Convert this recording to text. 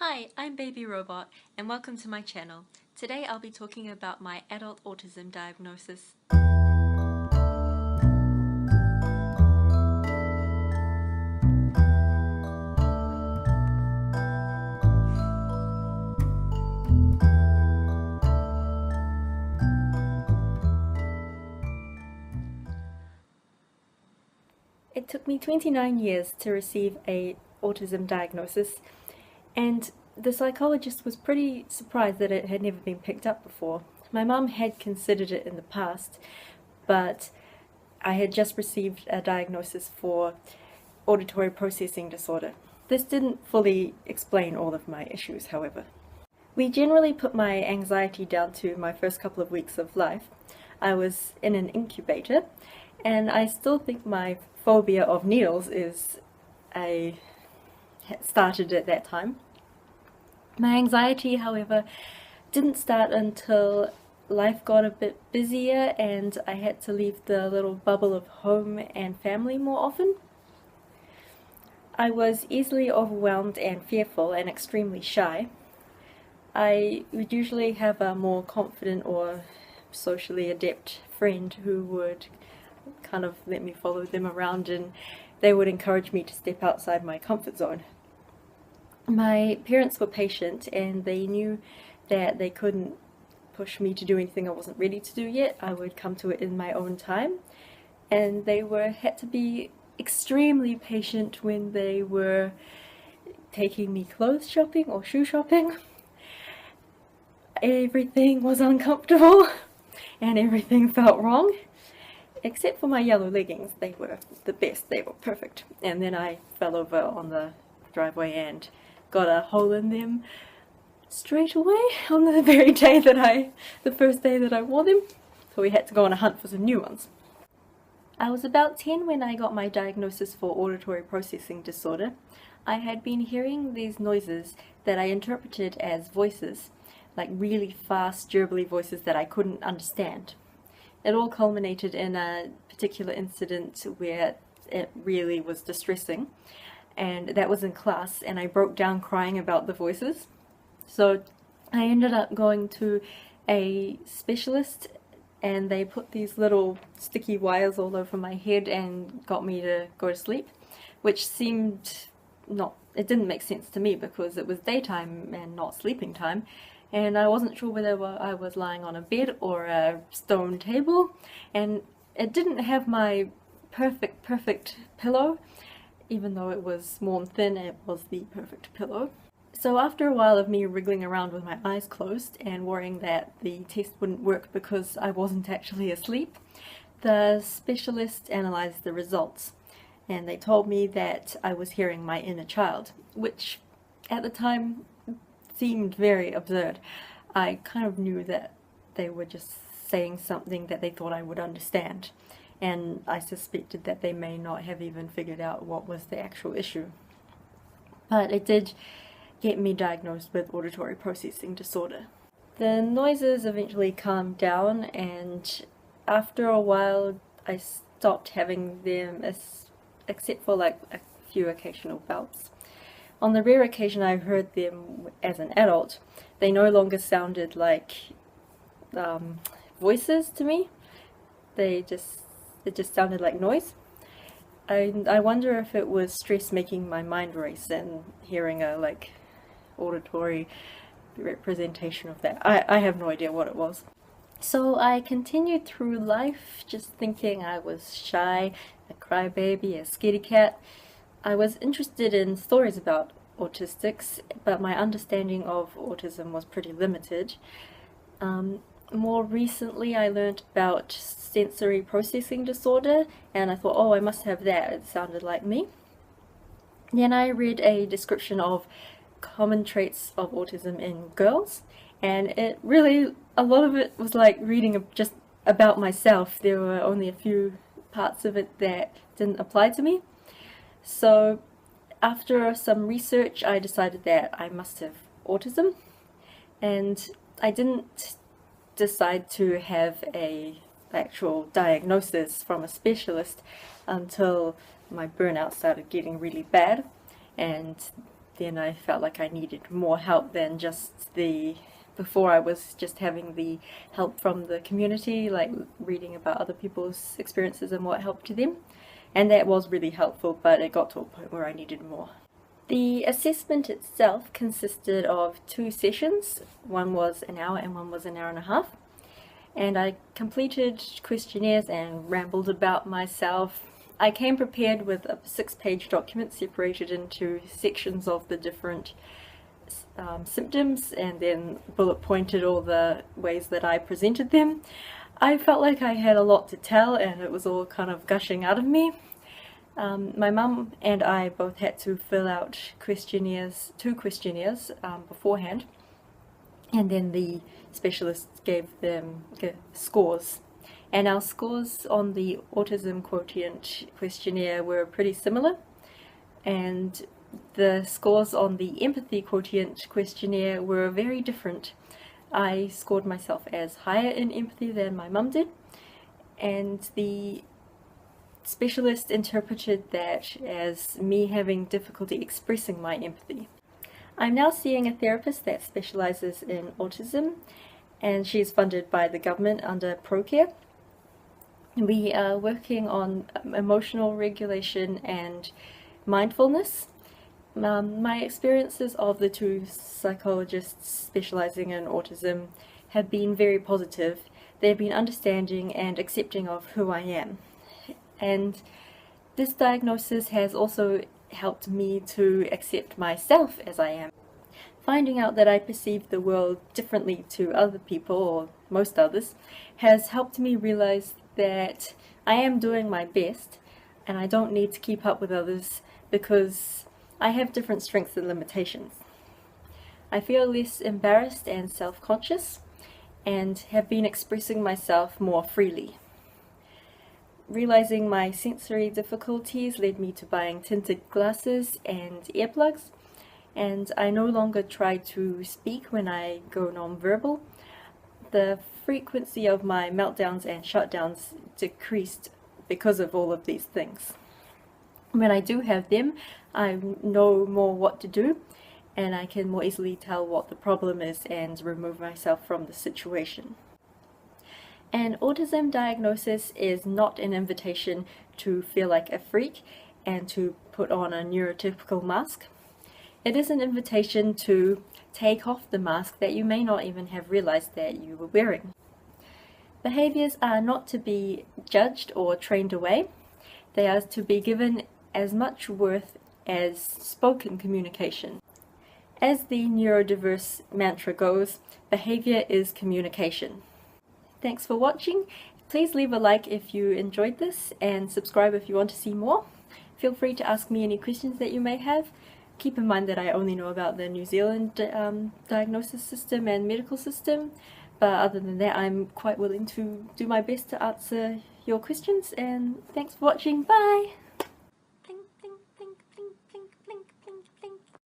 Hi, I'm Baby Robot, and welcome to my channel. Today I'll be talking about my adult autism diagnosis. It took me 29 years to receive an autism diagnosis, and the psychologist was pretty surprised that it had never been picked up before. My mum had considered it in the past, but I had just received a diagnosis for auditory processing disorder. This didn't fully explain all of my issues, however. We generally put my anxiety down to my first couple of weeks of life. I was in an incubator, and I still think my phobia of needles started at that time. My anxiety, however, didn't start until life got a bit busier and I had to leave the little bubble of home and family more often. I was easily overwhelmed and fearful and extremely shy. I would usually have a more confident or socially adept friend who would kind of let me follow them around, and they would encourage me to step outside my comfort zone. My parents were patient and they knew that they couldn't push me to do anything I wasn't ready to do yet. I would come to it in my own time, and they had to be extremely patient when they were taking me clothes shopping or shoe shopping. Everything was uncomfortable and everything felt wrong, except for my yellow leggings. They were the best, they were perfect. And then I fell over on the driveway and got a hole in them straight away on the very day the first day that I wore them. So we had to go on a hunt for some new ones. I was about 10 when I got my diagnosis for auditory processing disorder. I had been hearing these noises that I interpreted as voices, like really fast, gerbily voices that I couldn't understand. It all culminated in a particular incident where it really was distressing, and that was in class, and I broke down crying about the voices. So I ended up going to a specialist, and they put these little sticky wires all over my head and got me to go to sleep, which it didn't make sense to me because it was daytime and not sleeping time. And I wasn't sure whether I was lying on a bed or a stone table, and it didn't have my perfect pillow. Even though it was warm thin, it was the perfect pillow. So after a while of me wriggling around with my eyes closed and worrying that the test wouldn't work because I wasn't actually asleep, the specialist analysed the results, and they told me that I was hearing my inner child, which at the time seemed very absurd. I kind of knew that they were just saying something that they thought I would understand, and I suspected that they may not have even figured out what was the actual issue. But it did get me diagnosed with auditory processing disorder. The noises eventually calmed down, and after a while I stopped having them, except for like a few occasional bouts. On the rare occasion I heard them as an adult, they no longer sounded like voices to me. It just sounded like noise. I wonder if it was stress making my mind race and hearing a auditory representation of that. I have no idea what it was. So I continued through life just thinking I was shy, a crybaby, a scaredy cat. I was interested in stories about autistics, but my understanding of autism was pretty limited. More recently I learned about sensory processing disorder, and I thought, oh, I must have that, it sounded like me. Then I read a description of common traits of autism in girls, and a lot of it was like reading just about myself. There were only a few parts of it that didn't apply to me. So after some research I decided that I must have autism, and I didn't decide to have an actual diagnosis from a specialist until my burnout started getting really bad, and then I felt like I needed more help than just before I was just having the help from the community, like reading about other people's experiences and what helped them. And that was really helpful, but it got to a point where I needed more. The assessment itself consisted of 2 sessions. One was an hour and one was an hour and a half. And I completed questionnaires and rambled about myself. I came prepared with a 6-page document separated into sections of the different symptoms, and then bullet pointed all the ways that I presented them. I felt like I had a lot to tell and it was all kind of gushing out of me. My mum and I both had to fill out two questionnaires beforehand, and then the specialist gave them scores. And our scores on the autism quotient questionnaire were pretty similar, and the scores on the empathy quotient questionnaire were very different. I scored myself as higher in empathy than my mum did, and the specialist interpreted that as me having difficulty expressing my empathy. I'm now seeing a therapist that specialises in autism, and she's funded by the government under ProCare. We are working on emotional regulation and mindfulness. My experiences of the 2 psychologists specialising in autism have been very positive. They've been understanding and accepting of who I am. And this diagnosis has also helped me to accept myself as I am. Finding out that I perceive the world differently to other people, or most others, has helped me realize that I am doing my best and I don't need to keep up with others because I have different strengths and limitations. I feel less embarrassed and self-conscious and have been expressing myself more freely. Realizing my sensory difficulties led me to buying tinted glasses and earplugs, and I no longer try to speak when I go non-verbal. The frequency of my meltdowns and shutdowns decreased because of all of these things. When I do have them, I know more what to do, and I can more easily tell what the problem is and remove myself from the situation. An autism diagnosis is not an invitation to feel like a freak and to put on a neurotypical mask. It is an invitation to take off the mask that you may not even have realized that you were wearing. Behaviors are not to be judged or trained away. They are to be given as much worth as spoken communication. As the neurodiverse mantra goes, behavior is communication. Thanks for watching. Please leave a like if you enjoyed this and subscribe if you want to see more. Feel free to ask me any questions that you may have. Keep in mind that I only know about the New Zealand diagnosis system and medical system, but other than that I'm quite willing to do my best to answer your questions, and thanks for watching. Bye!